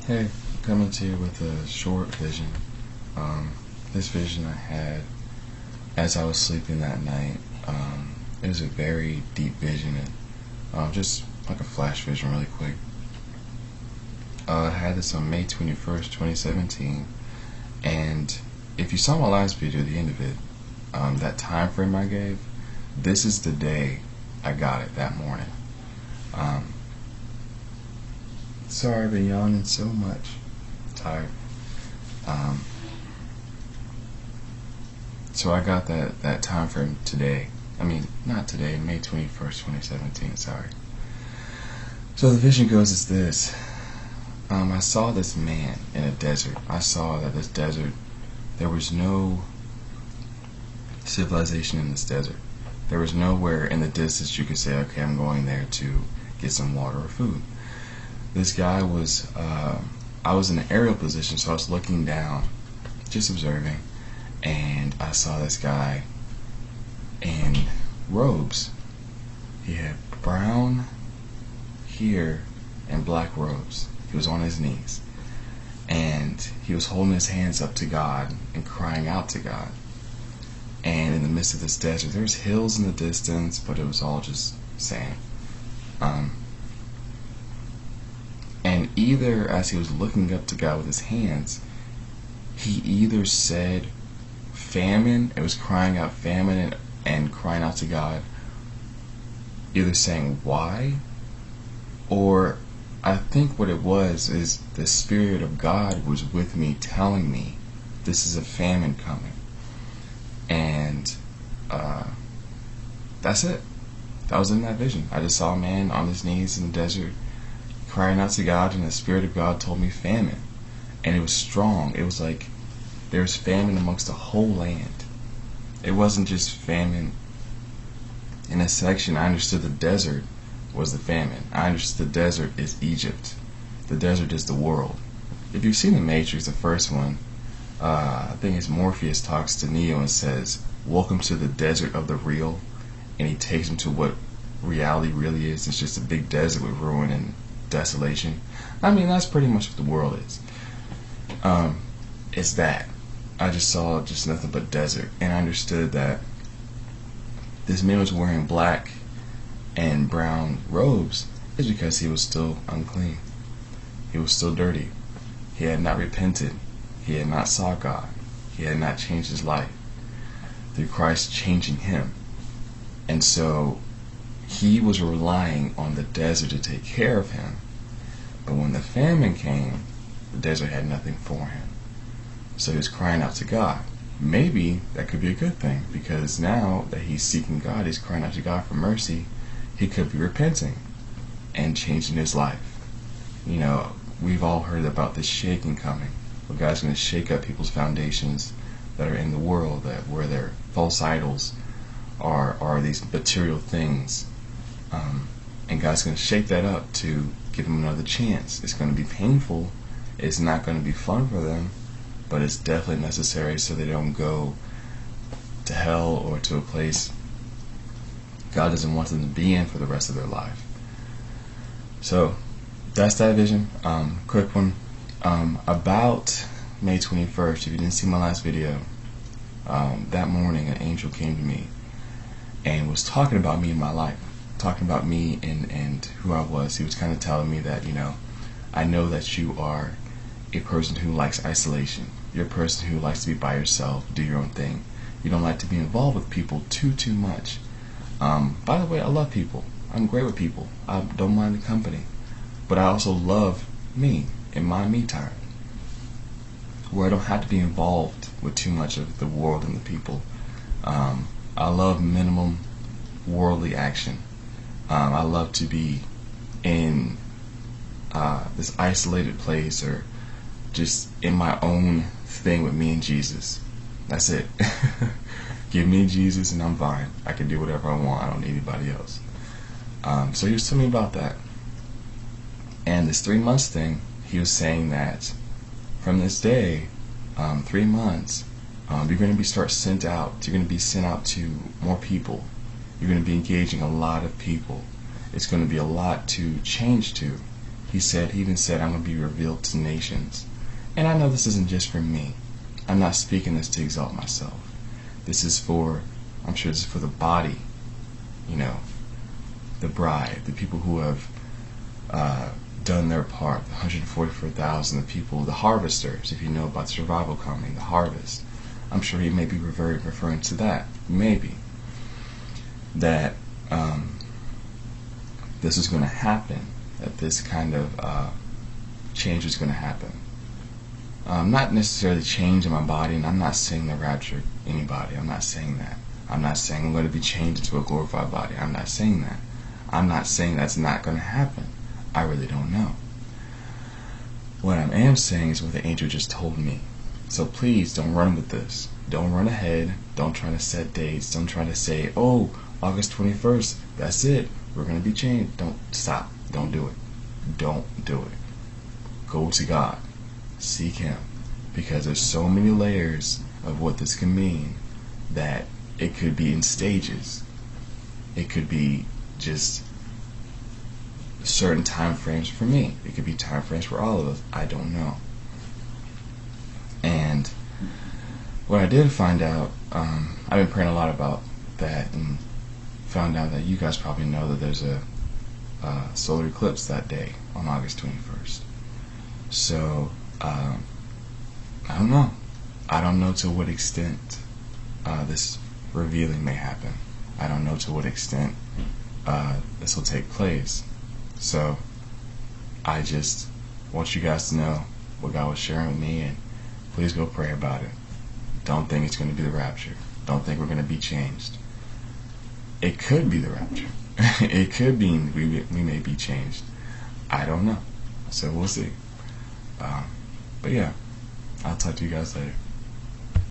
Hey, coming to you with a short vision. This vision I had as I was sleeping that night. It was a very deep vision, and just like a flash vision, really quick. I had this on May 21st, 2017, and if you saw my last video, the end of it, that time frame I gave, this is the day I got it that morning. Sorry, I've been yawning so much. Tired. So I got that time frame today. I mean, not today, May 21st, 2017, sorry. So the vision goes as this. I saw this man in a desert. I saw that this desert, there was no civilization in this desert. There was nowhere in the distance you could say, okay, I'm going there to get some water or food. This guy was, I was in an aerial position, so I was looking down, just observing, and I saw this guy in robes. He had brown hair and black robes. He was on his knees, and he was holding his hands up to God and crying out to God. And in the midst of this desert, there's hills in the distance, but it was all just sand. And either as he was looking up to God with his hands, he either said famine, it was crying out famine and crying out to God, either saying why, or I think what it was is the Spirit of God was with me telling me this is a famine coming. And that's it. That was in that vision. I just saw a man on his knees in the desert crying out to God, and the Spirit of God told me famine. And it was strong. It was like there was famine amongst the whole land. It wasn't just famine in a section. I understood the desert was the famine. I understood the desert is Egypt. The desert is the world. If you've seen The Matrix, the first one, I think it's Morpheus talks to Neo and says, welcome to the desert of the real. And he takes him to what reality really is. It's just a big desert with ruin and desolation. I mean, that's pretty much what the world is. It's that. I just saw just nothing but desert, and I understood that this man was wearing black and brown robes is because he was still unclean. He was still dirty. He had not repented. He had not saw God. He had not changed his life through Christ changing him. And so he was relying on the desert to take care of him. But when the famine came, the desert had nothing for him. So he was crying out to God. Maybe that could be a good thing, because now that he's seeking God, he's crying out to God for mercy, he could be repenting and changing his life. You know, we've all heard about this shaking coming, where God's going to shake up people's foundations that are in the world, that where their false idols are these material things. And God's going to shake that up to give them another chance. It's going to be painful. It's not going to be fun for them, but it's definitely necessary so they don't go to hell or to a place God doesn't want them to be in for the rest of their life. So that's that vision. Quick one. About May 21st, if you didn't see my last video, that morning an angel came to me and was talking about me in my life, talking about me and who I was. He was kind of telling me that, you know, I know that you are a person who likes isolation. You're a person who likes to be by yourself, do your own thing. You don't like to be involved with people too much. By the way, I love people. I'm great with people. I don't mind the company. But I also love me in my me time, where I don't have to be involved with too much of the world and the people. I love minimum worldly action. I love to be in this isolated place, or just in my own thing with me and Jesus. That's it. Give me Jesus and I'm fine. I can do whatever I want. I don't need anybody else. So he was telling me about that. And this 3 months thing, he was saying that from this day, 3 months, you're going to be sent out to more people. You're going to be engaging a lot of people. It's going to be a lot to change to. He even said, I'm going to be revealed to nations. And I know this isn't just for me. I'm not speaking this to exalt myself. This is for, I'm sure this is for the body, the bride, the people who have done their part, the 144,000, the people, the harvesters, if you know about survival coming, the harvest. I'm sure he may be referring to that, maybe, that this is going to happen, that this kind of change is going to happen. Not necessarily change in my body, and I'm not saying the rapture anybody. I'm not saying that. I'm not saying I'm going to be changed into a glorified body. I'm not saying that. I'm not saying that's not going to happen. I really don't know. What I am saying is what the angel just told me. So please don't run with this. Don't run ahead. Don't try to set dates. Don't try to say, oh, August 21st, that's it. We're going to be changed. Don't stop. Don't do it. Don't do it. Go to God. Seek Him. Because there's so many layers of what this can mean that it could be in stages. It could be just certain time frames for me. It could be time frames for all of us. I don't know. And what I did find out, I've been praying a lot about that, and found out that you guys probably know that there's a solar eclipse that day on August 21st. So I don't know. I don't know to what extent this revealing may happen. I don't know to what extent this will take place. So I just want you guys to know what God was sharing with me, and please go pray about it. Don't think it's going to be the rapture. Don't think we're going to be changed. It could be the rapture. It could be we may be changed. I don't know. So we'll see. But yeah, I'll talk to you guys later.